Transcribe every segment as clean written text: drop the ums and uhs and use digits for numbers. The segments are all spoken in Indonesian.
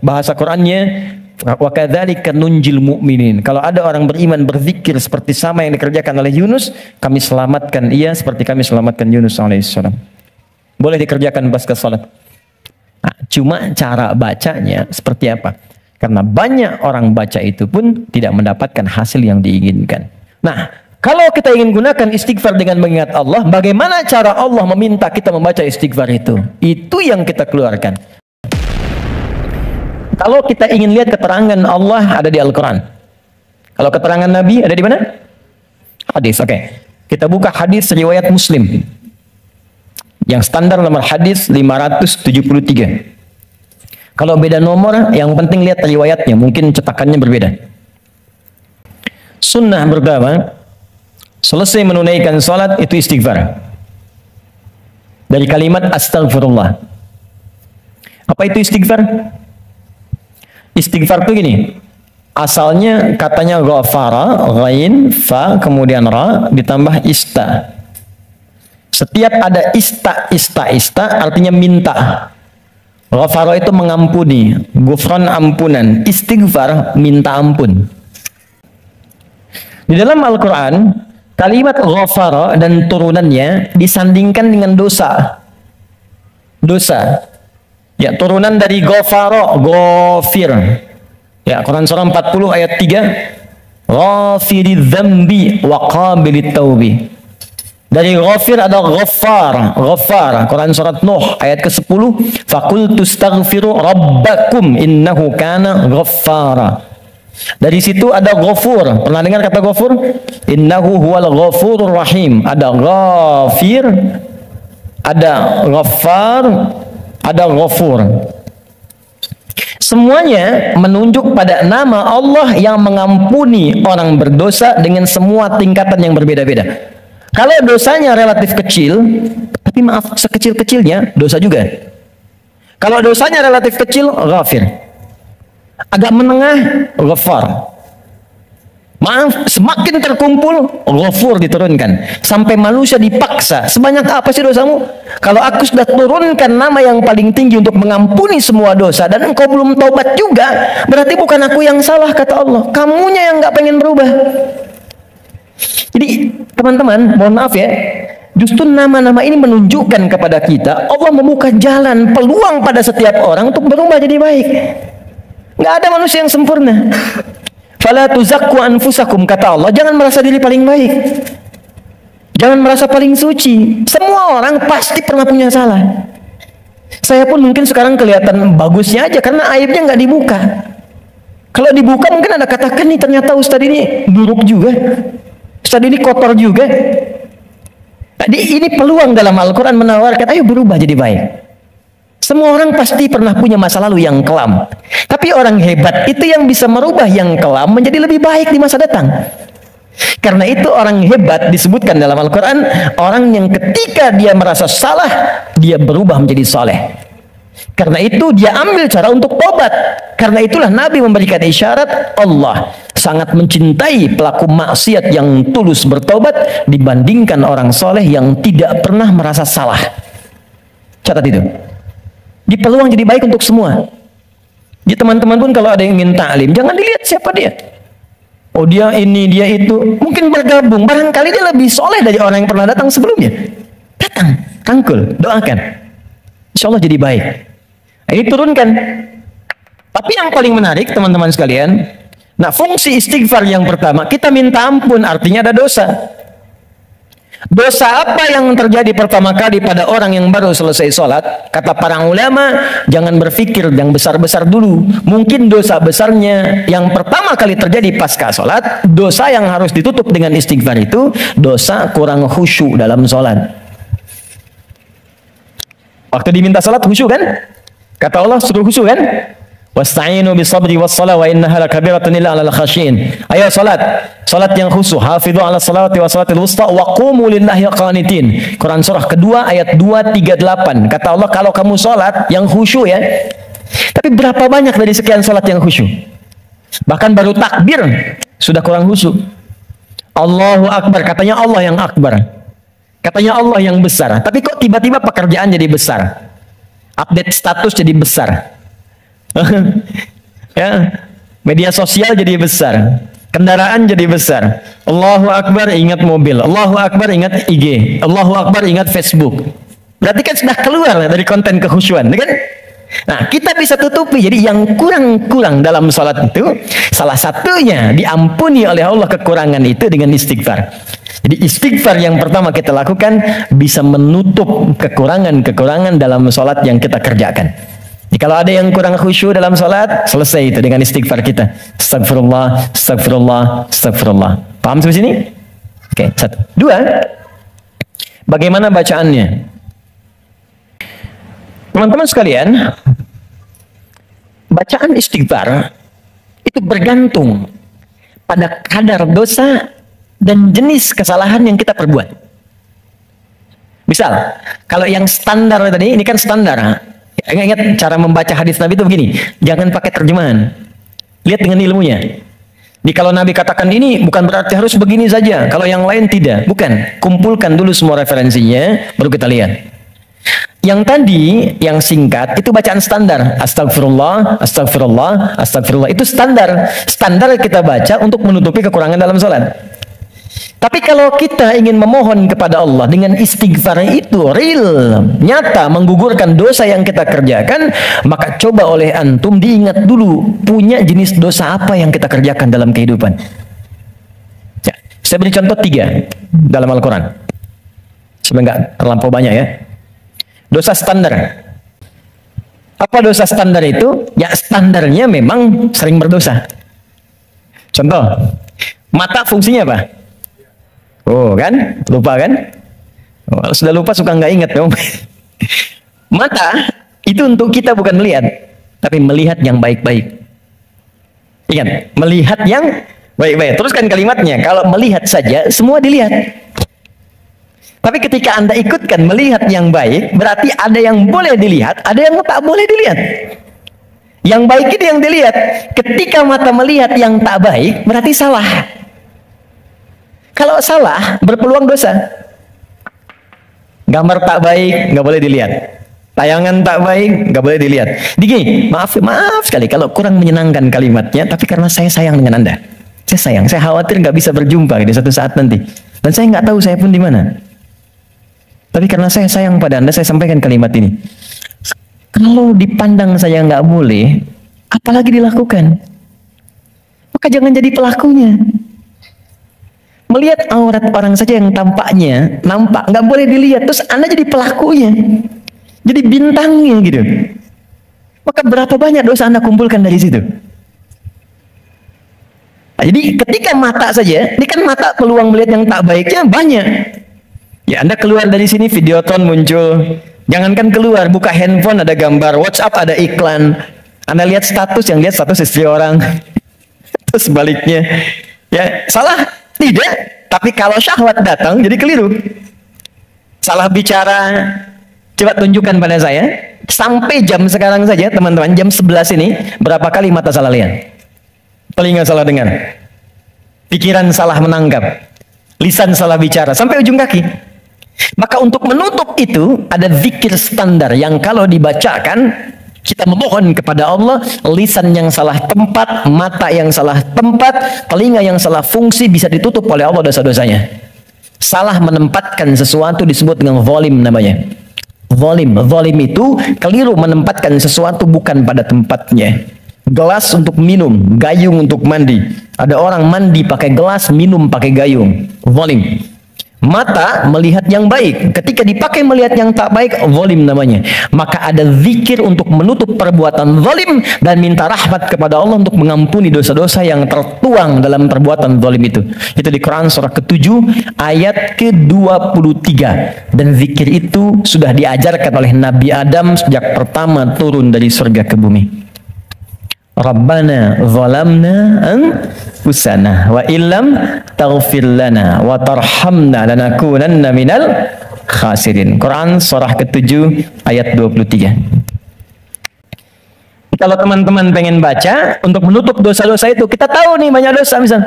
Bahasa Qurannya wa kadzalika nunjil mu'minin. Kalau ada orang beriman berzikir seperti sama yang dikerjakan oleh Yunus, kami selamatkan ia seperti kami selamatkan Yunus alaihissalam. Boleh dikerjakan pasca salat. Nah, cuma cara bacanya seperti apa? Karena banyak orang baca itu pun tidak mendapatkan hasil yang diinginkan. Nah, kalau kita ingin gunakan istighfar dengan mengingat Allah, bagaimana cara Allah meminta kita membaca istighfar itu? Itu yang kita keluarkan. Kalau kita ingin lihat keterangan Allah ada di Al-Quran. Kalau keterangan Nabi ada di mana? Hadis, oke. Kita buka hadis riwayat Muslim. Yang standar nomor hadis 573. Kalau beda nomor, yang penting lihat riwayatnya. Mungkin cetakannya berbeda. Sunnah pertama, selesai menunaikan salat itu istighfar. Dari kalimat astagfirullah. Apa itu istighfar? Istighfar itu gini, asalnya katanya ghafara, ghain, fa, kemudian ra, ditambah ista. Setiap ada ista artinya minta. Ghafara itu mengampuni, ghufran ampunan, istighfar minta ampun. Di dalam Al-Quran, kalimat ghafara dan turunannya disandingkan dengan dosa. Dosa. Ya, turunan dari ghafara, ghafir. Ya, Quran surah 40 ayat 3. Ghafiriz dzambi wa qabilit taubi. Dari ghafir ada ghaffar, ghaffar. Quran surat Nuh ayat ke-10. Faqultu astaghfiru rabbakum innahu kana ghaffara. Dari situ ada ghafur. Pernah dengar kata ghafur? Innahu huwal ghafurur rahim. Ada ghafir, ada ghaffar, ada ghafur. Semuanya menunjuk pada nama Allah yang mengampuni orang berdosa dengan semua tingkatan yang berbeda-beda. Kalau dosanya relatif kecil, tapi maaf, sekecil-kecilnya dosa juga. Kalau dosanya relatif kecil, ghafir. Agak menengah, ghaffar. Maaf, semakin terkumpul, ghafur diturunkan. Sampai manusia dipaksa, sebanyak apa sih dosamu? Kalau aku sudah turunkan nama yang paling tinggi untuk mengampuni semua dosa, dan engkau belum taubat juga, berarti bukan aku yang salah, kata Allah. Kamunya yang nggak pengen berubah. Jadi, teman-teman, mohon maaf ya, justru nama-nama ini menunjukkan kepada kita, Allah membuka jalan, peluang pada setiap orang untuk berubah jadi baik. Nggak ada manusia yang sempurna. Fala tuzakku anfusakum, kata Allah, jangan merasa diri paling baik, jangan merasa paling suci. Semua orang pasti pernah punya salah. Saya pun mungkin sekarang kelihatan bagusnya aja karena aibnya nggak dibuka. Kalau dibuka mungkin ada katakan nih, ternyata ustadz ini buruk juga, ustadz ini kotor juga. Tadi ini peluang dalam Al-Quran menawarkan, ayo berubah jadi baik. Semua orang pasti pernah punya masa lalu yang kelam. Tapi orang hebat itu yang bisa merubah yang kelam menjadi lebih baik di masa datang. Karena itu orang hebat disebutkan dalam Al-Quran, orang yang ketika dia merasa salah, dia berubah menjadi saleh. Karena itu dia ambil cara untuk tobat. Karena itulah Nabi memberikan isyarat, Allah sangat mencintai pelaku maksiat yang tulus bertobat dibandingkan orang soleh yang tidak pernah merasa salah. Catat itu. Di peluang jadi baik untuk semua. Di teman-teman pun kalau ada yang ingin ta'lim, jangan dilihat siapa dia. Oh dia ini, dia itu. Mungkin bergabung, barangkali dia lebih soleh dari orang yang pernah datang sebelumnya. Datang, rangkul, doakan. Insya Allah jadi baik. Ini turunkan. Tapi yang paling menarik teman-teman sekalian, nah fungsi istighfar yang pertama, kita minta ampun, artinya ada dosa. Dosa apa yang terjadi pertama kali pada orang yang baru selesai sholat? Kata para ulama, jangan berpikir yang besar-besar dulu. Mungkin dosa besarnya yang pertama kali terjadi pasca sholat, dosa yang harus ditutup dengan istighfar itu, dosa kurang khusyuk dalam sholat. Waktu diminta sholat khusyuk kan? Kata Allah suruh khusyuk kan? Wasta'inu bisabri wassalah wa innaha lakabiratun illa 'alal khashiin. Ayo salat, salat yang khusyuk. Hafidhu 'ala salawati wa salatil wusta wa qumu lillahi qanitin. Quran surah kedua ayat 238. Kata Allah kalau kamu salat yang khusyuk ya. Tapi berapa banyak dari sekian salat yang khusyuk? Bahkan baru takbir sudah kurang khusyuk. Allahu akbar, katanya Allah yang akbar. Katanya Allah yang besar. Tapi kok tiba-tiba pekerjaan jadi besar? Update status jadi besar. Ya, media sosial jadi besar, kendaraan jadi besar. Allahu Akbar ingat mobil, Allahu Akbar ingat IG, Allahu Akbar ingat Facebook. Berarti kan sudah keluar dari konten kekhusyuan, kan? Nah, kita bisa tutupi. Jadi yang kurang-kurang dalam salat itu, salah satunya diampuni oleh Allah kekurangan itu dengan istighfar. Jadi istighfar yang pertama kita lakukan bisa menutup kekurangan-kekurangan dalam salat yang kita kerjakan. Jadi kalau ada yang kurang khusyuk dalam salat, selesai itu dengan istighfar kita. Astagfirullah, astagfirullah, astagfirullah. Paham sampai sini? Oke, satu. Dua, bagaimana bacaannya? Teman-teman sekalian, bacaan istighfar itu bergantung pada kadar dosa dan jenis kesalahan yang kita perbuat. Misal, kalau yang standar tadi, ini kan standar. Ingat cara membaca hadis Nabi itu begini, jangan pakai terjemahan. Lihat dengan ilmunya. Jadi kalau Nabi katakan ini bukan berarti harus begini saja, kalau yang lain tidak. Bukan, kumpulkan dulu semua referensinya, baru kita lihat. Yang tadi, yang singkat, itu bacaan standar. Astagfirullah, astagfirullah, astagfirullah. Itu standar. Standar kita baca untuk menutupi kekurangan dalam sholat. Tapi kalau kita ingin memohon kepada Allah dengan istighfar itu real, nyata, menggugurkan dosa yang kita kerjakan, maka coba oleh antum diingat dulu, punya jenis dosa apa yang kita kerjakan dalam kehidupan. Ya, saya beri contoh 3 dalam Al-Quran. Sebenarnya nggak terlampau banyak ya. Dosa standar. Apa dosa standar itu? Ya standarnya memang sering berdosa. Contoh, mata fungsinya apa? Oh kan? Lupa kan? Oh, sudah lupa suka nggak ingat dong. Mata itu untuk kita bukan melihat, tapi melihat yang baik-baik. Ingat, melihat yang baik-baik. Teruskan kalimatnya. Kalau melihat saja, semua dilihat. Tapi ketika Anda ikutkan melihat yang baik, berarti ada yang boleh dilihat, ada yang tak boleh dilihat. Yang baik itu yang dilihat. Ketika mata melihat yang tak baik, berarti salah. Kalau salah, berpeluang dosa. Gambar tak baik, nggak boleh dilihat. Tayangan tak baik, nggak boleh dilihat. Digi, maaf sekali kalau kurang menyenangkan kalimatnya, tapi karena saya sayang dengan Anda. Saya sayang, saya khawatir nggak bisa berjumpa di suatu saat nanti. Dan saya nggak tahu saya pun di mana. Tapi karena saya sayang pada Anda, saya sampaikan kalimat ini. Kalau dipandang saya nggak boleh, apalagi dilakukan, maka jangan jadi pelakunya. Melihat aurat orang saja yang tampaknya nampak, nggak boleh dilihat, terus Anda jadi pelakunya, jadi bintangnya gitu. Maka berapa banyak dosa Anda kumpulkan dari situ? Nah, jadi ketika mata saja, ini kan mata peluang melihat yang tak baiknya banyak. Ya, Anda keluar dari sini, Videoton muncul. Jangankan keluar, buka handphone ada gambar, WhatsApp ada iklan. Anda lihat status, yang lihat status istri orang. Terus sebaliknya. Ya, salah? Tidak. Tapi kalau syahwat datang, jadi keliru. Salah bicara, coba tunjukkan pada saya. Sampai jam sekarang saja, teman-teman, jam 11 ini, berapa kali mata salah lihat? Telinga salah dengar. Pikiran salah menangkap. Lisan salah bicara. Sampai ujung kaki. Maka untuk menutup itu ada zikir standar yang kalau dibacakan kita memohon kepada Allah, lisan yang salah tempat, mata yang salah tempat, telinga yang salah fungsi bisa ditutup oleh Allah dosa-dosanya. Salah menempatkan sesuatu disebut dengan zalim namanya. Zalim itu keliru menempatkan sesuatu bukan pada tempatnya. Gelas untuk minum, gayung untuk mandi. Ada orang mandi pakai gelas, minum pakai gayung. Zalim. Mata melihat yang baik, ketika dipakai melihat yang tak baik, zalim namanya. Maka ada zikir untuk menutup perbuatan zalim dan minta rahmat kepada Allah untuk mengampuni dosa-dosa yang tertuang dalam perbuatan zalim itu. Itu di Quran surah ke-7 ayat ke-23. Dan zikir itu sudah diajarkan oleh Nabi Adam sejak pertama turun dari surga ke bumi. Rabbana zalamna anfusana wa illam taghfir lana wa tarhamna lanakunanna minal khasirin. Quran surah ke-7 ayat 23. Kalau teman-teman pengen baca untuk menutup dosa-dosa itu, kita tahu nih banyak dosa misal.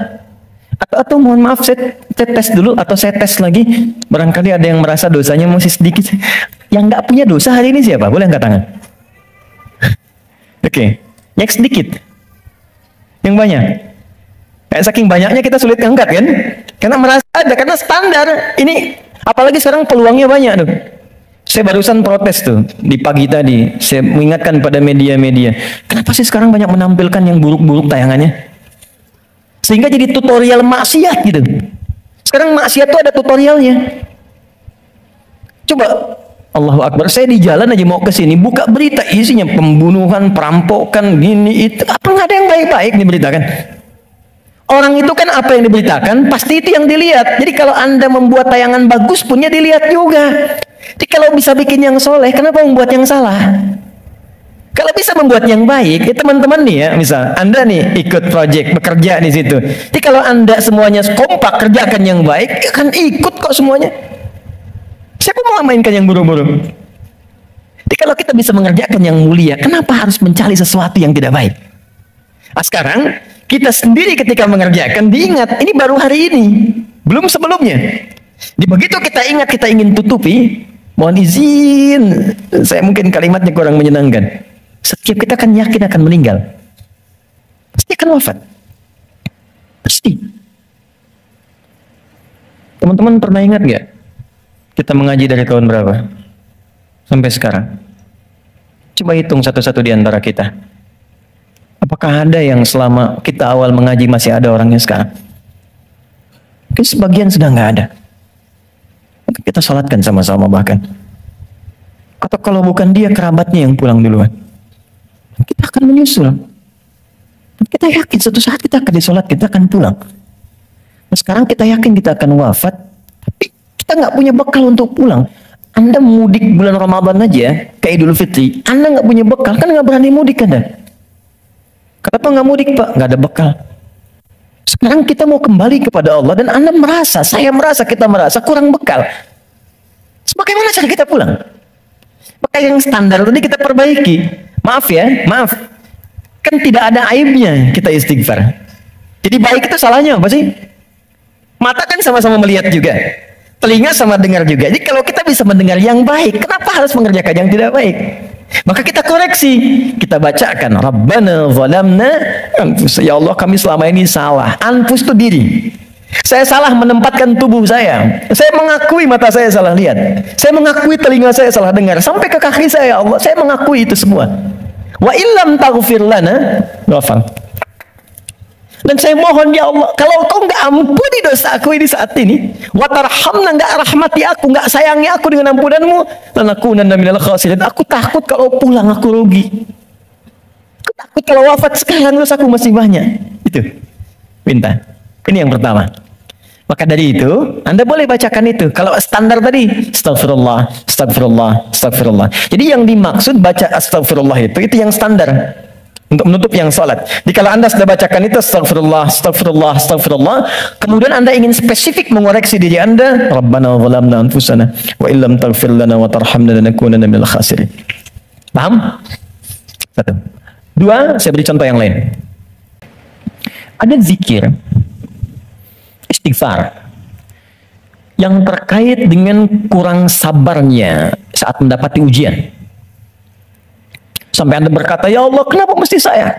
Atau mohon maaf saya tes dulu atau saya tes lagi. Barangkali ada yang merasa dosanya masih sedikit. Yang nggak punya dosa hari ini siapa? Boleh angkat tangan. Oke. Yang sedikit. Yang banyak. Kayak saking banyaknya kita sulit angkat kan? Karena merasa ada, karena standar. Ini apalagi sekarang peluangnya banyak tuh. Saya barusan protes tuh di pagi tadi. Saya mengingatkan pada media-media, kenapa sih sekarang banyak menampilkan yang buruk-buruk tayangannya? Sehingga jadi tutorial maksiat gitu. Sekarang maksiat tuh ada tutorialnya. Coba, Allahu Akbar, saya di jalan aja mau ke sini, buka berita isinya pembunuhan, perampokan, gini itu. Apa nggak ada yang baik-baik diberitakan? Orang itu kan apa yang diberitakan, pasti itu yang dilihat. Jadi kalau Anda membuat tayangan bagus punya dilihat juga. Jadi kalau bisa bikin yang soleh, kenapa membuat yang salah? Kalau bisa membuat yang baik, ya teman-teman nih ya, misal Anda nih ikut project, bekerja di situ. Jadi kalau Anda semuanya kompak kerjakan yang baik, ya kan ikut kok semuanya. Siapa mau mainkan yang buruk-buruk? Jadi kalau kita bisa mengerjakan yang mulia, kenapa harus mencari sesuatu yang tidak baik? Nah, sekarang kita sendiri ketika mengerjakan diingat, ini baru hari ini, belum sebelumnya. Di begitu kita ingat, kita ingin tutupi, mohon izin, saya mungkin kalimatnya kurang menyenangkan. Setiap kita akan yakin akan meninggal. Pasti akan wafat. Pasti. Teman-teman pernah ingat gak? Kita mengaji dari tahun berapa? Sampai sekarang. Coba hitung satu-satu di antara kita. Apakah ada yang selama kita awal mengaji masih ada orangnya sekarang? Mungkin sebagian sudah nggak ada. Maka kita salatkan sama-sama bahkan. Atau kalau bukan dia, kerabatnya yang pulang duluan. Kita akan menyusul. Kita yakin suatu saat kita akan disolat, kita akan pulang. Nah, sekarang kita yakin kita akan wafat, tapi kita nggak punya bekal untuk pulang. Anda mudik bulan Ramadan aja, ke Idul Fitri, Anda nggak punya bekal, kan nggak berani mudik Anda. Kenapa nggak mudik Pak? Nggak ada bekal. Sekarang kita mau kembali kepada Allah dan Anda merasa, saya merasa, kita merasa kurang bekal. Bagaimana cara kita pulang? Maka yang standar tadi kita perbaiki. Maaf ya, maaf. Kan tidak ada aibnya kita istighfar. Jadi baik itu salahnya apa sih? Mata kan sama-sama melihat juga. Telinga sama dengar juga. Jadi kalau kita bisa mendengar yang baik, kenapa harus mengerjakan yang tidak baik? Maka kita koreksi. Kita bacakan. Rabbana zalamna anfus. Ya Allah, kami selama ini salah. Anfus itu diri. Saya salah menempatkan tubuh saya. Saya mengakui mata saya salah lihat. Saya mengakui telinga saya salah dengar. Sampai ke kaki saya, Allah. Saya mengakui itu semua. Wa illam taghfir lana ghafar. Dan saya mohon ya Allah, kalau kau nggak ampuni dosa aku ini saat ini, wa tarhamna, nggak rahmati aku, nggak sayangi aku dengan ampunanmu, lanakunanna minal khasirin. Aku takut kalau pulang aku rugi. Aku takut kalau wafat sekarang dosaku masih banyak. Itu minta. Ini yang pertama. Maka dari itu, Anda boleh bacakan itu. Kalau standar tadi, astagfirullah, astagfirullah, astagfirullah. Jadi yang dimaksud baca astagfirullah itu yang standar. Untuk menutup yang salat. Jadi kalau Anda sudah bacakan itu astagfirullah, astagfirullah, astagfirullah, kemudian Anda ingin spesifik mengoreksi diri Anda, Rabbana zalamna anfusana wa illam taghfir lana wa tarhamna lanakunanna minal khasirin. Paham? Satu. Dua, saya beri contoh yang lain. Ada zikir istighfar yang terkait dengan kurang sabarnya saat mendapati ujian. Sampai Anda berkata, ya Allah, kenapa mesti saya?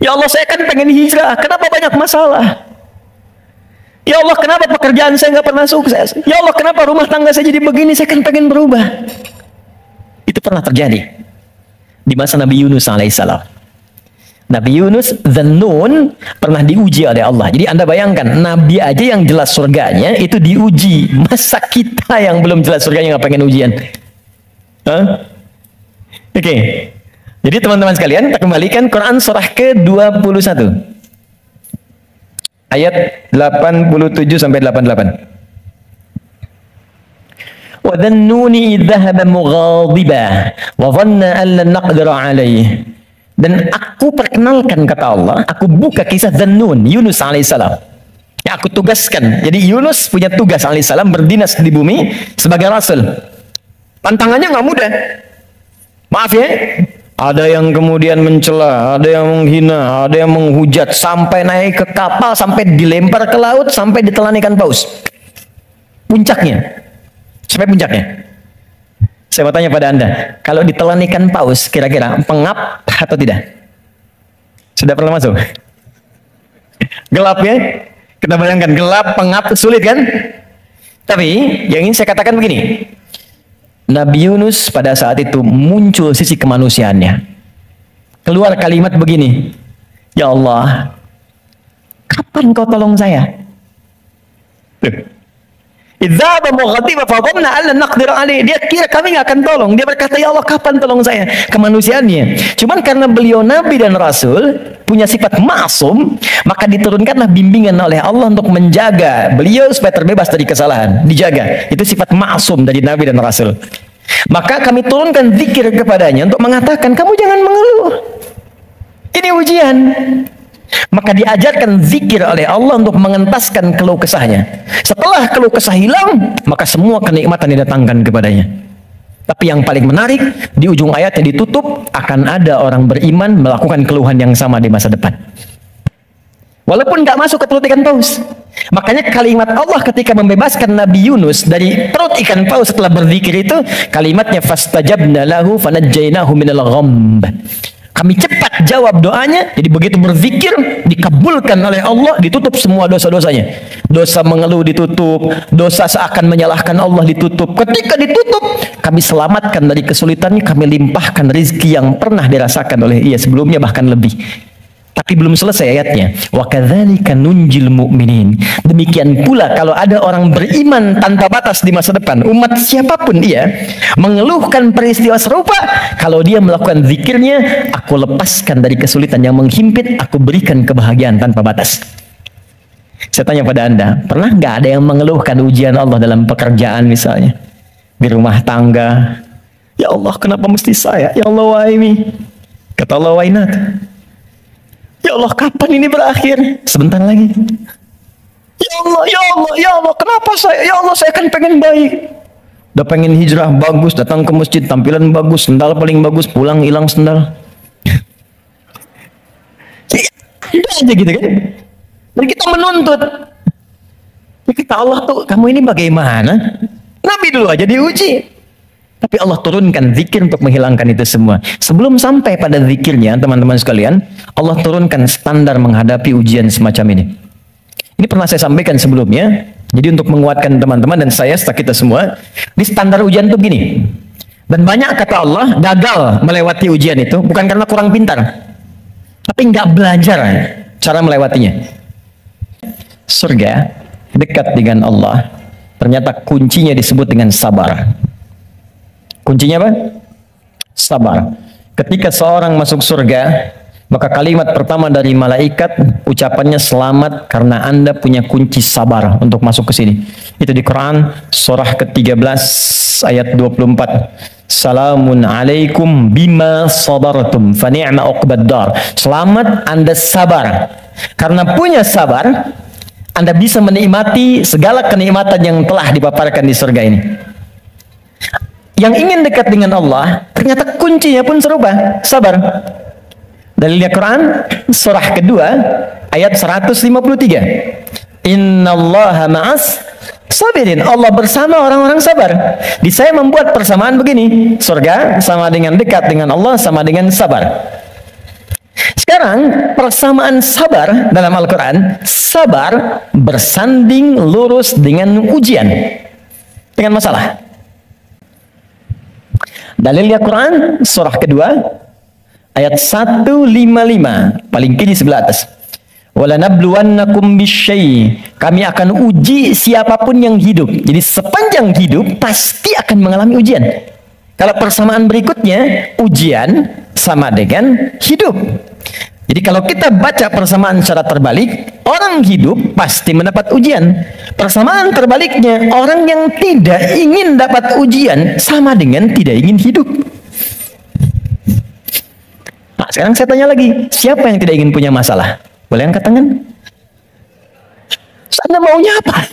Ya Allah, saya kan pengen hijrah, kenapa banyak masalah? Ya Allah, kenapa pekerjaan saya nggak pernah sukses? Ya Allah, kenapa rumah tangga saya jadi begini? Saya kan pengen berubah. Itu pernah terjadi di masa Nabi Yunus alaihissalam. Nabi Yunus Dzannun pernah diuji oleh Allah. Jadi Anda bayangkan, Nabi aja yang jelas surganya itu diuji. Masa kita yang belum jelas surganya nggak pengen ujian? Oke. Jadi teman-teman sekalian, kita kembalikan Quran surah ke-21. Ayat 87 sampai 88. Wa dhannuni idh dhahaba mughadiban wa dhanna an lan naqdira alaihi. Dan aku perkenalkan, kata Allah, aku buka kisah Dzannun, Yunus alaihissalam. Ya, aku tugaskan. Jadi Yunus punya tugas alaihissalam berdinas di bumi sebagai rasul. Tantangannya nggak mudah. Maaf ya, ada yang kemudian mencela, ada yang menghina, ada yang menghujat, sampai naik ke kapal, sampai dilempar ke laut, sampai ditelan ikan paus. Puncaknya, sampai puncaknya. Saya mau tanya pada Anda, kalau ditelan ikan paus, kira-kira pengap atau tidak? Sudah pernah masuk? Gelap ya? Kita bayangkan gelap, pengap, sulit kan? Tapi yang ingin saya katakan begini. Nabi Yunus pada saat itu muncul sisi kemanusiaannya. Keluar kalimat begini. Ya Allah, kapan kau tolong saya? Dia kira kami nggak akan tolong. Dia berkata, ya Allah, kapan tolong saya? Kemanusiaannya. Cuman karena beliau Nabi dan Rasul punya sifat maksum, maka diturunkanlah bimbingan oleh Allah untuk menjaga beliau supaya terbebas dari kesalahan. Dijaga. Itu sifat maksum dari Nabi dan Rasul. Maka kami turunkan zikir kepadanya untuk mengatakan, kamu jangan mengeluh. Ini ujian. Maka diajarkan zikir oleh Allah untuk mengentaskan keluh kesahnya. Setelah keluh kesah hilang, maka semua kenikmatan didatangkan kepadanya. Tapi yang paling menarik, di ujung ayatnya ditutup, akan ada orang beriman melakukan keluhan yang sama di masa depan. Walaupun nggak masuk ke perut ikan paus. Makanya kalimat Allah ketika membebaskan Nabi Yunus dari perut ikan paus setelah berzikir itu, kalimatnya fastajabna lahu fanajjainahu minal ghamb. Kami cepat jawab doanya, jadi begitu berzikir dikabulkan oleh Allah, ditutup semua dosa-dosanya. Dosa mengeluh ditutup, dosa seakan menyalahkan Allah ditutup. Ketika ditutup, kami selamatkan dari kesulitannya, kami limpahkan rezeki yang pernah dirasakan oleh ia sebelumnya, bahkan lebih. Tapi belum selesai ayatnya. Wa kadzalika nunjil mu'minin. Demikian pula kalau ada orang beriman tanpa batas di masa depan, umat siapapun dia, mengeluhkan peristiwa serupa, kalau dia melakukan zikirnya, aku lepaskan dari kesulitan yang menghimpit, aku berikan kebahagiaan tanpa batas. Saya tanya pada Anda, pernah nggak ada yang mengeluhkan ujian Allah dalam pekerjaan misalnya? Di rumah tangga. Ya Allah, kenapa mesti saya? Ya Allah, why me? Kata Allah, why not? Ya Allah, kapan ini berakhir? Sebentar lagi. Ya Allah, ya Allah, ya Allah, kenapa saya? Ya Allah, saya kan pengen baik. Udah pengen hijrah bagus, datang ke masjid, tampilan bagus, sendal paling bagus, pulang hilang sendal. Ada aja gitu kan? Dan kita menuntut. Ya kata Allah tuh, kamu ini bagaimana? Nabi dulu aja diuji. Tapi Allah turunkan zikir untuk menghilangkan itu semua. Sebelum sampai pada zikirnya, teman-teman sekalian, Allah turunkan standar menghadapi ujian semacam ini. Ini pernah saya sampaikan sebelumnya. Jadi untuk menguatkan teman-teman dan saya, serta kita semua, di standar ujian itu gini. Dan banyak kata Allah gagal melewati ujian itu bukan karena kurang pintar, tapi nggak belajar cara melewatinya. Surga dekat dengan Allah, ternyata kuncinya disebut dengan sabar. Kuncinya apa? Sabar. Ketika seorang masuk surga, maka kalimat pertama dari malaikat ucapannya selamat karena Anda punya kunci sabar untuk masuk ke sini. Itu di Quran surah ke-13 ayat 24. Salamun alaikum bima sabartum fa ni'ma uqbaddar. Selamat Anda sabar. Karena punya sabar, Anda bisa menikmati segala kenikmatan yang telah dipaparkan di surga ini. Yang ingin dekat dengan Allah, ternyata kuncinya pun serupa, sabar. Dalilnya Quran, surah kedua, ayat 153. Innallaha ma'as sabirin. Allah bersama orang-orang sabar. Di saya membuat persamaan begini, surga sama dengan dekat dengan Allah, sama dengan sabar. Sekarang, persamaan sabar dalam Al-Quran, sabar bersanding lurus dengan ujian, dengan masalah. Dalilnya Quran surah kedua ayat 155 paling kiri sebelah atas. Wala nabluwannakum bisyai. Kami akan uji siapapun yang hidup. Jadi sepanjang hidup pasti akan mengalami ujian. Kalau persamaan berikutnya, ujian sama dengan hidup. Jadi kalau kita baca persamaan secara terbalik, orang hidup pasti mendapat ujian. Persamaan terbaliknya, orang yang tidak ingin dapat ujian sama dengan tidak ingin hidup. Nah, sekarang saya tanya lagi, siapa yang tidak ingin punya masalah? Boleh angkat tangan? Anda maunya apa?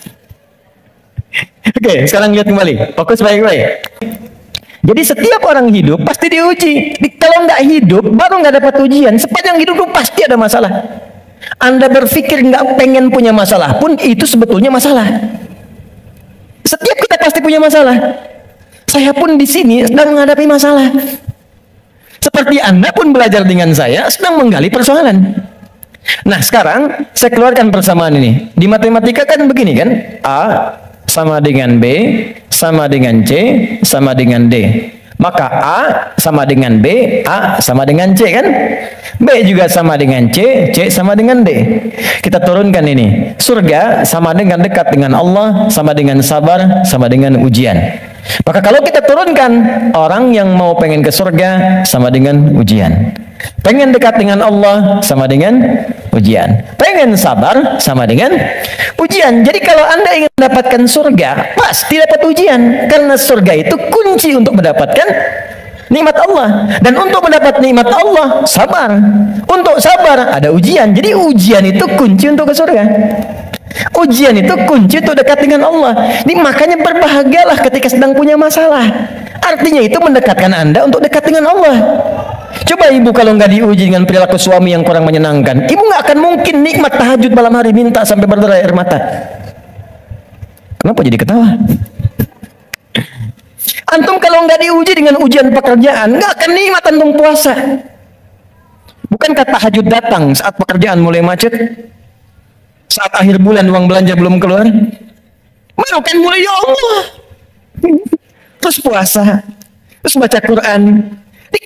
Oke, sekarang lihat kembali. Fokus baik-baik. Jadi setiap orang hidup pasti diuji. Kalau nggak hidup, baru nggak dapat ujian. Sepanjang hidup pasti ada masalah. Anda berpikir nggak pengen punya masalah pun itu sebetulnya masalah. Setiap kita pasti punya masalah. Saya pun di sini sedang menghadapi masalah. Seperti Anda pun belajar dengan saya sedang menggali persoalan. Nah, sekarang saya keluarkan persamaan ini. Di matematika kan begini kan? A sama dengan B, sama dengan C, sama dengan D. Maka A sama dengan B, A sama dengan C kan? B juga sama dengan C, C sama dengan D. Kita turunkan ini. Surga sama dengan dekat dengan Allah, sama dengan sabar, sama dengan ujian. Maka kalau kita turunkan, orang yang mau pengen ke surga sama dengan ujian. Pengen dekat dengan Allah sama dengan ujian. Pengen sabar sama dengan ujian. Jadi kalau Anda ingin mendapatkan surga, pasti dapat ujian. Karena surga itu kunci untuk mendapatkan nikmat Allah. Dan untuk mendapat nikmat Allah, sabar. Untuk sabar, ada ujian. Jadi ujian itu kunci untuk ke surga. Ujian itu kunci untuk dekat dengan Allah. Ini makanya berbahagialah ketika sedang punya masalah. Artinya itu mendekatkan Anda untuk dekat dengan Allah. Coba ibu kalau nggak diuji dengan perilaku suami yang kurang menyenangkan, ibu nggak akan mungkin nikmat tahajud malam hari minta sampai berderai air mata. Kenapa jadi ketawa? Antum kalau nggak diuji dengan ujian pekerjaan, nggak akan nikmat antum puasa. Bukankah tahajud datang saat pekerjaan mulai macet? Saat akhir bulan uang belanja belum keluar? Mau kan mulai ya Allah. Terus puasa, terus baca Quran.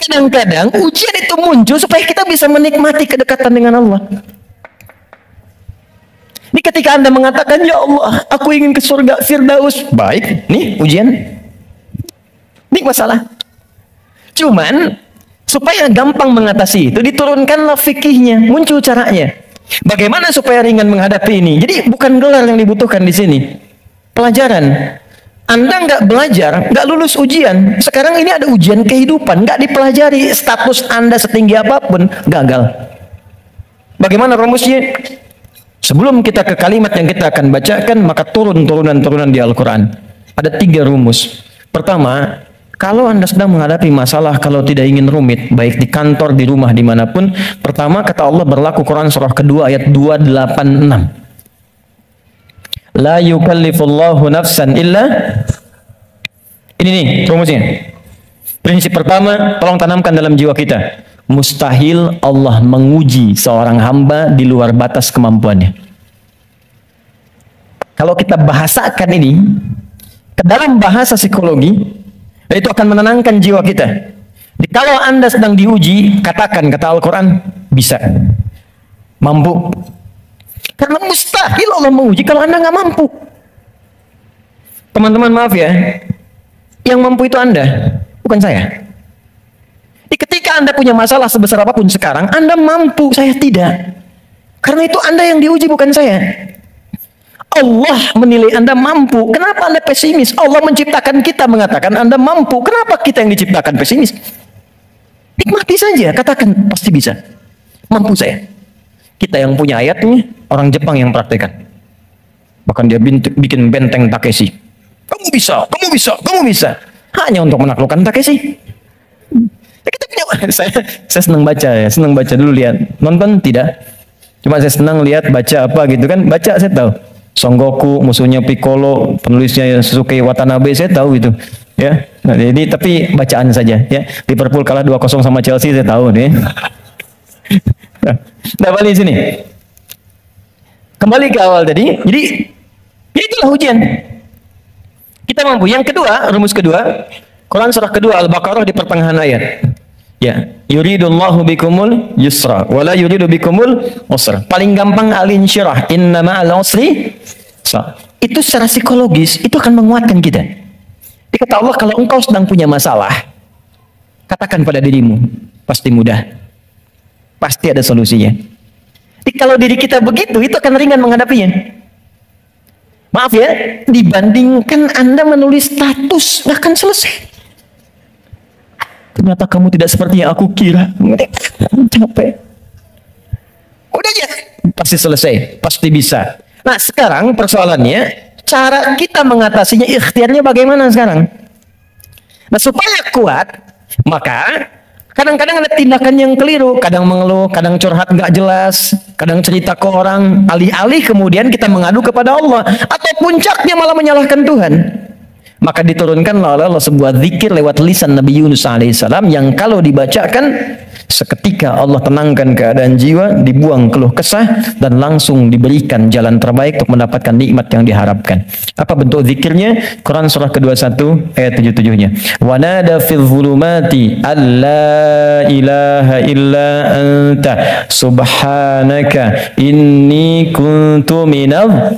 Kadang-kadang ujian itu muncul supaya kita bisa menikmati kedekatan dengan Allah. Ini ketika Anda mengatakan, ya Allah, aku ingin ke surga Firdaus. Baik, nih ujian. Ini masalah. Cuman, supaya gampang mengatasi itu, diturunkanlah fikihnya, muncul caranya. Bagaimana supaya ringan menghadapi ini? Jadi bukan gelar yang dibutuhkan di sini. Pelajaran. Anda nggak belajar, nggak lulus ujian. Sekarang ini ada ujian kehidupan, nggak dipelajari. Status Anda setinggi apapun, gagal. Bagaimana rumusnya? Sebelum kita ke kalimat yang kita akan bacakan, maka turunan-turunan di Al-Quran. Ada 3 rumus. Pertama, kalau Anda sedang menghadapi masalah, kalau tidak ingin rumit, baik di kantor, di rumah, dimanapun, pertama kata Allah berlaku Quran surah kedua ayat 286. La yukallifullahu nafsan illa. Ini nih rumusnya. Prinsip pertama, tolong tanamkan dalam jiwa kita. Mustahil Allah menguji seorang hamba di luar batas kemampuannya. Kalau kita bahasakan ini ke dalam bahasa psikologi, itu akan menenangkan jiwa kita. Jadi, kalau Anda sedang diuji, katakan kata Al-Quran, bisa, mampu. Karena mustahil Allah menguji kalau Anda nggak mampu. Teman-teman maaf ya, yang mampu itu Anda, bukan saya. Jadi ketika Anda punya masalah sebesar apapun sekarang, Anda mampu, saya tidak. Karena itu Anda yang diuji, bukan saya. Allah menilai Anda mampu. Kenapa Anda pesimis? Allah menciptakan kita mengatakan Anda mampu. Kenapa kita yang diciptakan pesimis? Nikmati saja, katakan pasti bisa. Mampu saya. Kita yang punya ayatnya, orang Jepang yang praktekan. Bahkan dia bikin benteng Takeshi. Kamu bisa, kamu bisa, kamu bisa. Hanya untuk menaklukkan Takeshi. Ya, kita punya, saya senang baca ya, senang baca dulu lihat. Nonton tidak? Cuma saya senang lihat baca apa gitu kan. Baca saya tahu. Son Goku, musuhnya Piccolo, penulisnya Sasuke Watanabe, saya tahu itu. Ya. Nah, jadi tapi bacaan saja ya. Liverpool kalah 2-0 sama Chelsea, saya tahu nih. Nah, balik sini. Kembali ke awal tadi. Jadi, ya itulah ujian. Kita mampu. Yang kedua, rumus kedua, Quran surah kedua Al-Baqarah di pertengahan ayat. Ya, yuridullahu bikumul yusra wala yuridu bikumul usra. Paling gampang al-insyirah, inna ma'al usri. Itu secara psikologis itu akan menguatkan kita. Jadi kata Allah, kalau engkau sedang punya masalah, katakan pada dirimu, pasti mudah. Pasti ada solusinya. Jadi kalau diri kita begitu, itu akan ringan menghadapinya. Maaf ya, dibandingkan Anda menulis status, nggak akan selesai. Ternyata kamu tidak seperti yang aku kira. Capek. Udah aja, pasti selesai, pasti bisa. Nah sekarang persoalannya, cara kita mengatasinya, ikhtiarnya bagaimana sekarang? Nah supaya kuat, maka kadang-kadang ada tindakan yang keliru, kadang mengeluh, kadang curhat nggak jelas, kadang cerita ke orang, alih-alih kemudian kita mengadu kepada Allah, atau puncaknya malah menyalahkan Tuhan. Maka diturunkanlah oleh Allah sebuah zikir lewat lisan Nabi Yunus alaihissalam yang kalau dibacakan seketika Allah tenangkan keadaan jiwa, dibuang keluh kesah dan langsung diberikan jalan terbaik untuk mendapatkan nikmat yang diharapkan. Apa bentuk zikirnya? Quran surah ke-21 ayat 77-nya. Wa nada fil zulumati alla ilaha illa anta subhanaka inni kuntu minadh.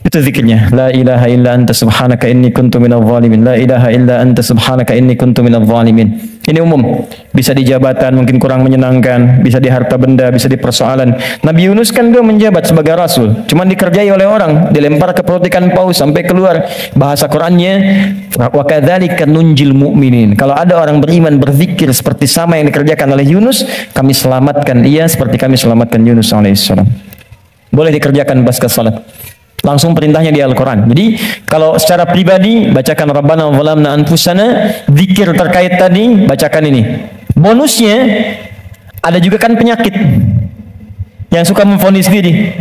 Itu zikirnya. La ilaha illa anta subhanaka inni kuntu minadh zalimin. La ilaha illa anta subhanaka inni kuntu minadh zalimin. Ini umum. Bisa di jabatan mungkin kurang menyenangkan, bisa di harta benda, bisa di persoalan. Nabi Yunus kan dia menjabat sebagai rasul, cuman dikerjai oleh orang, dilempar ke perut ikan paus sampai keluar. Bahasa Qur'annya wa kadzalika nunjil mu'minin. Kalau ada orang beriman berzikir seperti sama yang dikerjakan oleh Yunus, kami selamatkan ia seperti kami selamatkan Yunus alaihissalam. Boleh dikerjakan pasca salat. Langsung perintahnya di Al-Quran. Jadi kalau secara pribadi bacakan Rabbana zalamna anfusana, zikir terkait tadi bacakan ini. Bonusnya ada juga kan penyakit yang suka memvonis diri.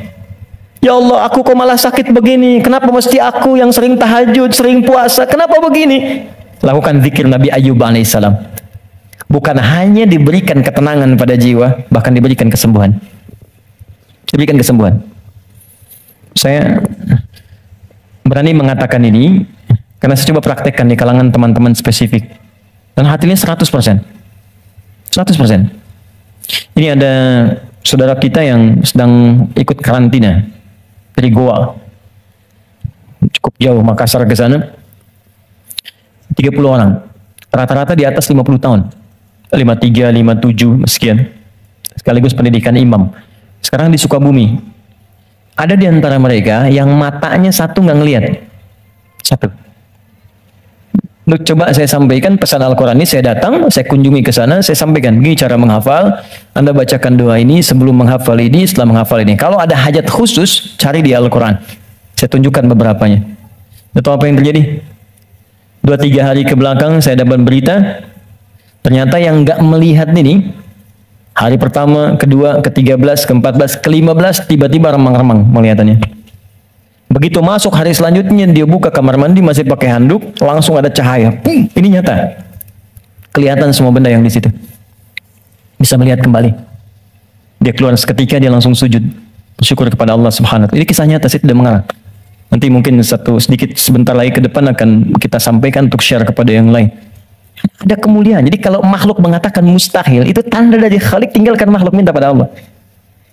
Ya Allah, aku kok malah sakit begini? Kenapa mesti aku yang sering tahajud, sering puasa? Kenapa begini? Lakukan zikir Nabi Ayyub alaihissalam. Bukan hanya diberikan ketenangan pada jiwa, bahkan diberikan kesembuhan. Diberikan kesembuhan. Saya berani mengatakan ini karena saya coba praktekkan di kalangan teman-teman spesifik dan hasilnya 100%. 100%. Ini ada saudara kita yang sedang ikut karantina dari Goa. Cukup jauh, Makassar ke sana. 30 orang. Rata-rata di atas 50 tahun. 53, 57, sekian. Sekaligus pendidikan imam. Sekarang di Sukabumi. Ada di antara mereka yang matanya satu nggak ngelihat, satu. Coba saya sampaikan pesan Al-Quran ini, saya datang, saya kunjungi ke sana, saya sampaikan, begini cara menghafal, Anda bacakan doa ini sebelum menghafal ini, setelah menghafal ini. Kalau ada hajat khusus, cari di Al-Quran. Saya tunjukkan beberapanya. Tahu apa yang terjadi? 2-3 hari ke belakang saya dapat berita, ternyata yang nggak melihat ini, hari pertama, kedua, ke-13, ke-14, ke-15 tiba-tiba remang-remang melihatannya. Begitu masuk hari selanjutnya dia buka kamar mandi masih pakai handuk, langsung ada cahaya. Ini nyata. Kelihatan semua benda yang di situ. Bisa melihat kembali. Dia keluar seketika dia langsung sujud. Bersyukur kepada Allah Subhanahu wa taala. Ini kisah nyata, saya tidak mengarang. Nanti mungkin sebentar lagi ke depan akan kita sampaikan untuk share kepada yang lain. Ada kemuliaan. Jadi kalau makhluk mengatakan mustahil, itu tanda dari Khalik, tinggalkan makhluk, minta pada Allah.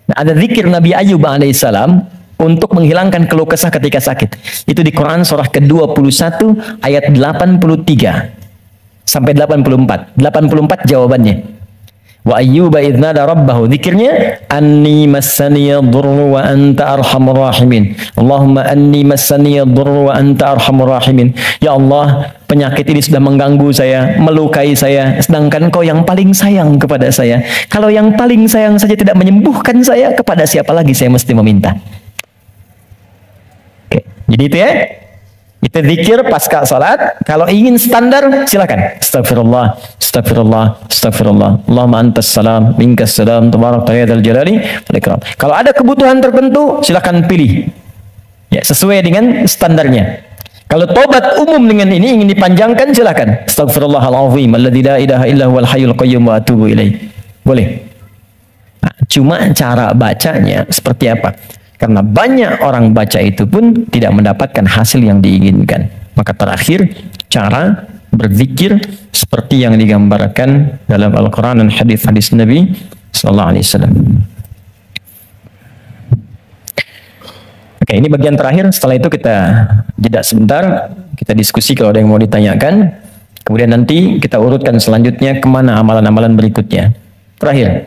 Nah, ada zikir Nabi Ayyub alaihissalam untuk menghilangkan keluh kesah ketika sakit. Itu di Quran surah ke-21 ayat 83 sampai 84. 84 jawabannya. Wa ayyuba idh nada rabbahu, zikirnya anni massaniya dhurru wa anta arhamur rahimin. Allahumma anni massaniya dhurru wa anta arhamur rahimin. Ya Allah, penyakit ini sudah mengganggu saya, melukai saya, sedangkan Engkau yang paling sayang kepada saya. Kalau yang paling sayang saja tidak menyembuhkan saya, kepada siapa lagi saya mesti meminta? Oke, jadi itu ya. Itu zikir pasca salat. Kalau ingin standar, silakan. Astagfirullah, astagfirullah, astagfirullah. Allahumma antas salam, minkas salam, tabarakta ya dzal jalali wal ikram. Kalau ada kebutuhan tertentu, silakan pilih. Ya, sesuai dengan standarnya. Kalau tobat umum dengan ini ingin dipanjangkan, silakan. Astagfirullahalazim alladzi la ilaha illa huwal hayyul qayyum wa atubu ilaih. Boleh. Nah, cuma cara bacanya seperti apa? Karena banyak orang baca itu pun tidak mendapatkan hasil yang diinginkan. Maka terakhir, cara berzikir seperti yang digambarkan dalam Al-Quran dan hadis-hadis Nabi Sallallahu Alaihi Wasallam. Oke, ini bagian terakhir. Setelah itu kita jeda sebentar, kita diskusi kalau ada yang mau ditanyakan. Kemudian nanti kita urutkan selanjutnya kemana amalan-amalan berikutnya. Terakhir,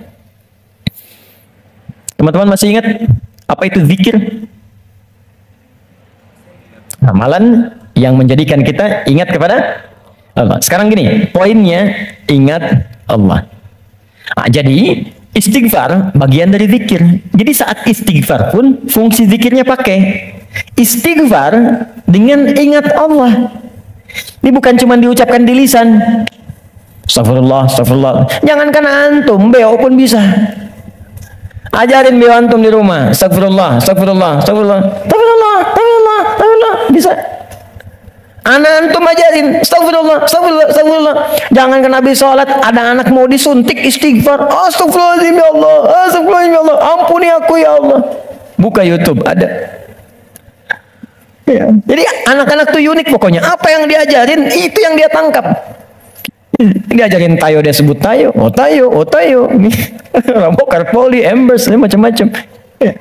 teman-teman masih ingat apa itu zikir? Amalan yang menjadikan kita ingat kepada Allah. Sekarang gini, poinnya ingat Allah. Nah, jadi istighfar bagian dari zikir. Jadi saat istighfar pun fungsi zikirnya pakai istighfar dengan ingat Allah. Ini bukan cuma diucapkan di lisan. Astagfirullah, astagfirullah. Jangankan antum, beo pun bisa. Ajarin beo antum di rumah. Astagfirullah, astagfirullah, astagfirullah, astagfirullah, astagfirullah, astagfirullah. Bisa. Anak antum ajarin, astagfirullah, astagfirullah, astagfirullah. Jangan ke Nabi sholat, ada anak mau disuntik istighfar. Astagfirullahaladzim ya Allah, astagfirullahaladzim ya Allah, ampuni aku ya Allah. Buka YouTube, ada. Ya. Jadi anak-anak tuh unik pokoknya. Apa yang diajarin, itu yang dia tangkap. Diajarin tayo, dia sebut tayo. Oh tayo, oh tayo. Rambo, Karpoli, Embers, macam-macam. Ya.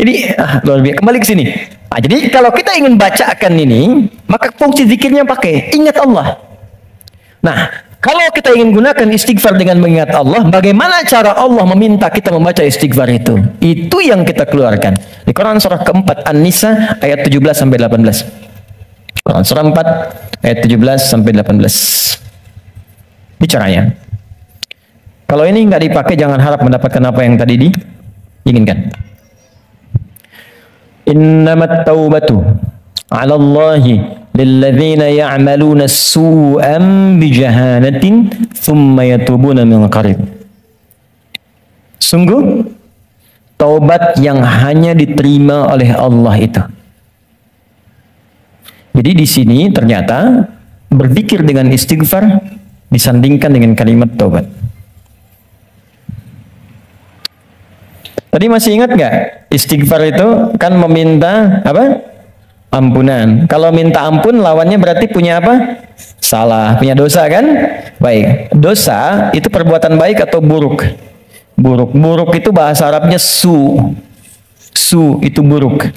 Jadi luar biasa. Kembali ke sini. Nah, jadi kalau kita ingin bacakan ini, maka fungsi zikirnya pakai ingat Allah. Nah, kalau kita ingin gunakan istighfar dengan mengingat Allah, bagaimana cara Allah meminta kita membaca istighfar itu? Itu yang kita keluarkan. Di Quran surah keempat An-Nisa ayat 17 sampai 18. Quran surah 4 ayat 17 sampai 18. Bicaranya. Kalau ini nggak dipakai, jangan harap mendapatkan apa yang tadi diinginkan. Innamat taubatu 'ala Allahi lilladzina ya'maluna su'an bijahalatin thumma yatubuna min qarib. Sungguh taubat yang hanya diterima oleh Allah itu. Jadi di sini ternyata berzikir dengan istighfar disandingkan dengan kalimat taubat. Tadi masih ingat nggak? Istighfar itu kan meminta apa? Ampunan. Kalau minta ampun lawannya berarti punya apa? Salah, punya dosa kan? Baik. Dosa itu perbuatan baik atau buruk? Buruk. Buruk itu bahasa Arabnya su. Su itu buruk.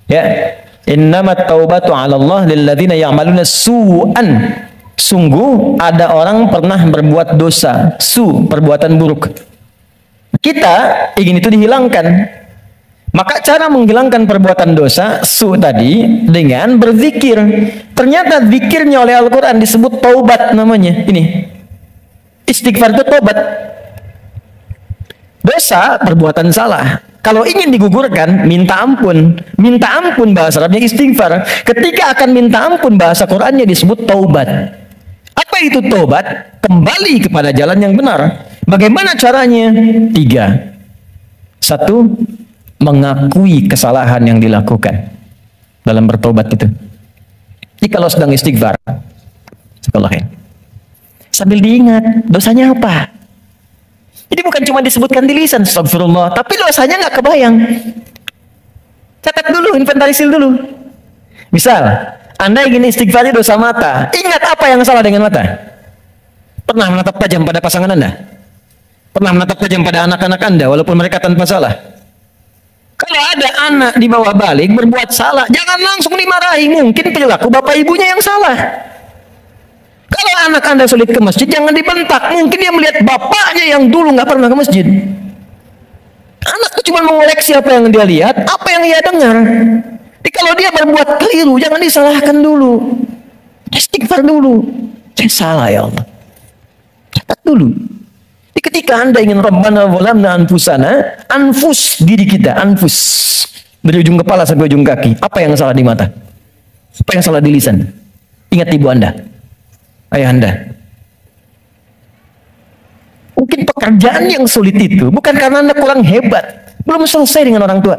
Ya. Innamat taubatu 'ala Allah lilladzina ya'maluna su'an. Sungguh ada orang pernah berbuat dosa, su, perbuatan buruk. Kita ingin itu dihilangkan. Maka cara menghilangkan perbuatan dosa su tadi dengan berzikir. Ternyata zikirnya oleh Al-Quran disebut taubat namanya. Ini istighfar itu taubat. Dosa perbuatan salah. Kalau ingin digugurkan, minta ampun. Minta ampun bahasa Arabnya istighfar. Ketika akan minta ampun bahasa Qurannya disebut taubat. Apa itu taubat? Kembali kepada jalan yang benar. Bagaimana caranya? 3. 1. Mengakui kesalahan yang dilakukan dalam bertobat itu. Jadi kalau sedang istighfar, sambil diingat dosanya apa. Jadi bukan cuma disebutkan di lisan, astagfirullah, tapi dosanya nggak kebayang. Catat dulu, inventarisir dulu. Misal, Anda ingin istighfar dosa mata, ingat apa yang salah dengan mata. Pernah menatap tajam pada pasangan Anda? Pernah menatap tajam pada anak-anak Anda walaupun mereka tanpa salah? Kalau ada anak di bawah balik berbuat salah, jangan langsung dimarahi. Mungkin perilaku bapak ibunya yang salah. Kalau anak Anda sulit ke masjid, jangan dibentak. Mungkin dia melihat bapaknya yang dulu nggak pernah ke masjid. Anak itu cuma mengoleksi apa yang dia lihat, apa yang dia dengar. Jadi kalau dia berbuat keliru, jangan disalahkan dulu. Istighfar dulu. Saya salah ya Allah. Catat dulu. Jadi ketika Anda ingin Rabbana zalamna anfusana, anfus diri kita, anfus. Dari ujung kepala sampai ujung kaki. Apa yang salah di mata? Apa yang salah di lisan? Ingat ibu Anda, ayah Anda. Mungkin pekerjaan yang sulit itu bukan karena Anda kurang hebat, belum selesai dengan orang tua.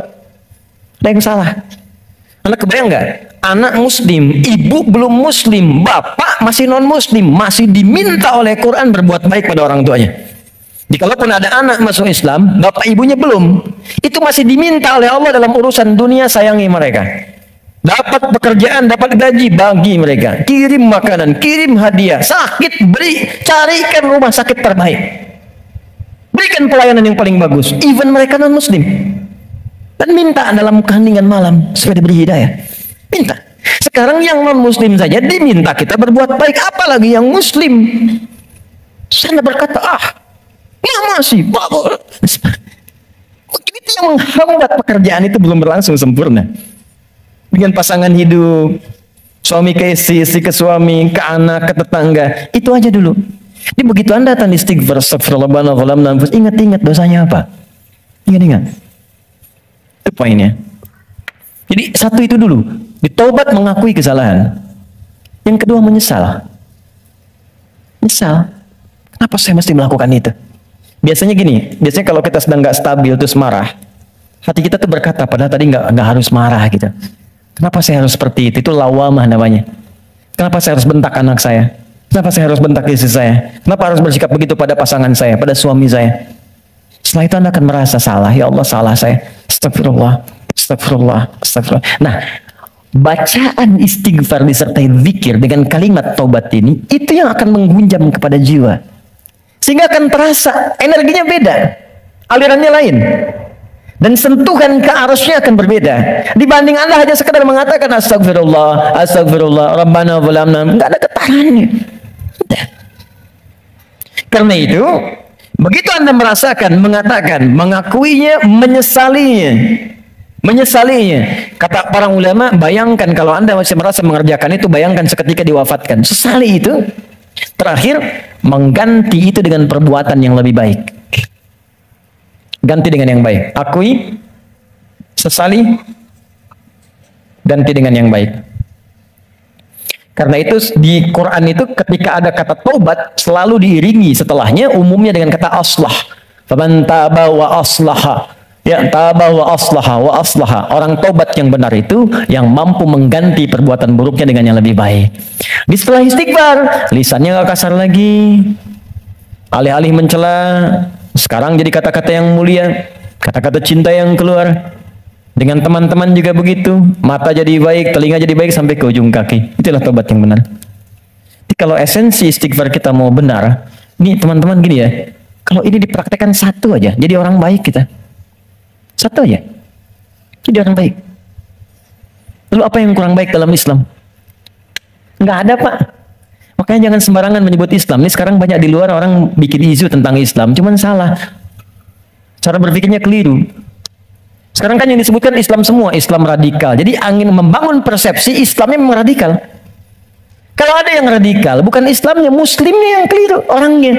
Ada yang salah. Anda kebayang nggak? Anak muslim, ibu belum muslim, bapak masih non muslim, masih diminta oleh Quran berbuat baik pada orang tuanya. Jadi kalaupun ada anak masuk Islam, bapak ibunya belum, itu masih diminta oleh Allah dalam urusan dunia, sayangi mereka. Dapat pekerjaan, dapat gaji, bagi mereka. Kirim makanan, kirim hadiah, sakit, beri, carikan rumah sakit terbaik. Berikan pelayanan yang paling bagus, even mereka non muslim. Dan minta dalam keheningan malam supaya diberi hidayah. Minta. Sekarang yang non muslim saja diminta kita berbuat baik, apalagi yang muslim. Saya berkata, masih itu yang menghambat pekerjaan itu belum berlangsung sempurna. Dengan pasangan hidup, suami ke istri, istri ke suami, ke anak, ke tetangga, itu aja dulu. Jadi begitu Anda datang istighfar, astagfirullahaladzim, ingat-ingat dosanya apa. Ingat-ingat. Itu poinnya. Jadi satu itu dulu, ditaubat mengakui kesalahan. Yang kedua menyesal. Menyesal. Kenapa saya mesti melakukan itu? Biasanya gini, biasanya kalau kita sedang nggak stabil terus marah, hati kita tuh berkata, padahal tadi nggak harus marah gitu. Kenapa saya harus seperti itu? Itu lawamah namanya. Kenapa saya harus bentak anak saya? Kenapa saya harus bentak istri saya? Kenapa harus bersikap begitu pada pasangan saya, pada suami saya? Setelah itu Anda akan merasa salah. Ya Allah, salah saya. Astagfirullah, astagfirullah, astagfirullah. Nah, bacaan istighfar disertai zikir dengan kalimat taubat ini, itu yang akan menggunjam kepada jiwa. Sehingga akan terasa energinya beda, alirannya lain. Dan sentuhan ke arusnya akan berbeda. Dibanding Anda hanya sekedar mengatakan astagfirullah, astagfirullah, Rabbana zalamna, enggak ada getarannya. Karena itu, begitu Anda merasakan, mengatakan, mengakuinya, menyesalinya. Kata para ulama, bayangkan kalau Anda masih merasa mengerjakan itu, bayangkan seketika diwafatkan. Sesali itu, terakhir, mengganti itu dengan perbuatan yang lebih baik. Ganti dengan yang baik. Akui, sesali, ganti dengan yang baik. Karena itu di Quran itu ketika ada kata taubat selalu diiringi setelahnya umumnya dengan kata aslah. Faman taba wa aslaha. Ya, taba wa aslaha wa aslaha. Orang taubat yang benar itu yang mampu mengganti perbuatan buruknya dengan yang lebih baik. Di setelah istighfar, lisannya gak kasar lagi. Alih-alih mencela, sekarang jadi kata-kata yang mulia, kata-kata cinta yang keluar. Dengan teman-teman juga begitu, mata jadi baik, telinga jadi baik sampai ke ujung kaki. Itulah tobat yang benar. Jadi kalau esensi istighfar kita mau benar, ini teman-teman gini ya, kalau ini dipraktekkan satu aja, jadi orang baik kita. Satu aja, jadi orang baik. Lalu apa yang kurang baik dalam Islam? Nggak ada, Pak. Makanya jangan sembarangan menyebut Islam. Ini sekarang banyak di luar orang bikin isu tentang Islam, cuman salah. Cara berpikirnya keliru. Sekarang kan yang disebutkan Islam semua, Islam radikal. Jadi angin membangun persepsi Islamnya memang radikal. Kalau ada yang radikal, bukan Islamnya, Muslimnya yang keliru, orangnya.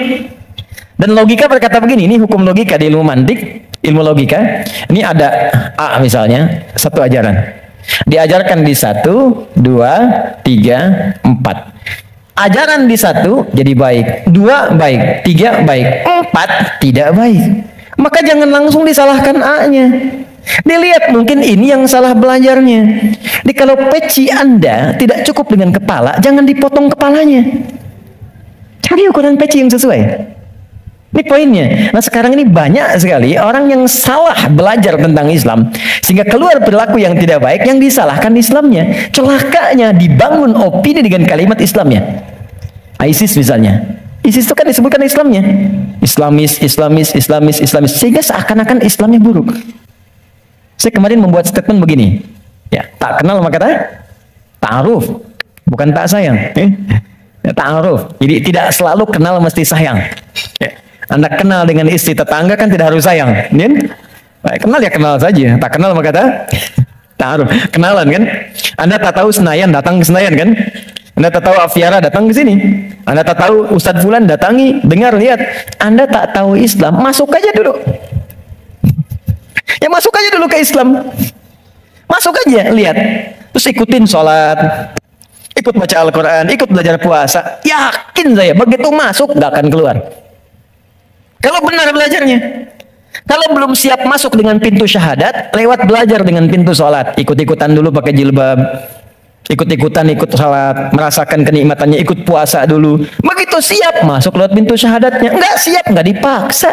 Dan logika berkata begini, ini hukum logika di ilmu mantik, ilmu logika. Ini ada A misalnya, satu ajaran. Diajarkan di 1, 2, 3, 4. Ajaran di 1 jadi baik, 2 baik, 3 baik, 4 tidak baik. Maka jangan langsung disalahkan A-nya. Dilihat mungkin ini yang salah belajarnya. Jadi kalau peci Anda tidak cukup dengan kepala, jangan dipotong kepalanya. Cari ukuran peci yang sesuai. Ini poinnya. Nah sekarang ini banyak sekali orang yang salah belajar tentang Islam, sehingga keluar perilaku yang tidak baik, yang disalahkan Islamnya. Celakanya dibangun opini dengan kalimat Islamnya. ISIS misalnya. ISIS itu kan disebutkan Islamnya. Islamis, sehingga seakan-akan Islamnya buruk. Saya kemarin membuat statement begini. Ya, tak kenal maka ta'aruf, bukan tak sayang. Ta'aruf. Jadi tidak selalu kenal mesti sayang. Ya. Anda kenal dengan istri tetangga kan tidak harus sayang. Kenal ya kenal saja. Tak kenal maka ta'aruf. Kenalan kan. Anda tak tahu Senayan, datang ke Senayan kan. Anda tak tahu Afiara, datang ke sini. Anda tak tahu Ustadz Fulan, datangi, dengar, lihat. Anda tak tahu Islam, masuk aja dulu. Ya masuk aja dulu ke Islam. Masuk aja, lihat. Terus ikutin sholat, ikut baca Al-Quran, ikut belajar puasa. Yakin saya, begitu masuk gak akan keluar. Kalau benar belajarnya. Kalau belum siap masuk dengan pintu syahadat, lewat belajar dengan pintu sholat. Ikut-ikutan dulu pakai jilbab. Ikut-ikutan, ikut sholat. Merasakan kenikmatannya, ikut puasa dulu. Begitu siap, masuk lewat pintu syahadatnya. Enggak siap, enggak dipaksa.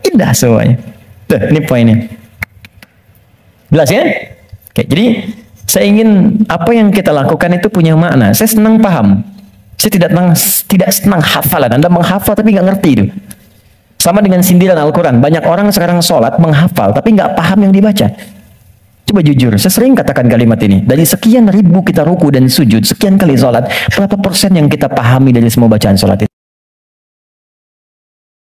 Indah semuanya. Tuh, ini poinnya. Jelas ya? Oke, jadi saya ingin apa yang kita lakukan itu punya makna. Saya senang paham. Saya tidak senang hafalan. Anda menghafal tapi nggak ngerti itu. Sama dengan sindiran Al-Quran. Banyak orang sekarang sholat menghafal tapi nggak paham yang dibaca. Coba jujur, saya sering katakan kalimat ini. Dari sekian ribu kita ruku dan sujud, sekian kali sholat, berapa persen yang kita pahami dari semua bacaan sholat itu?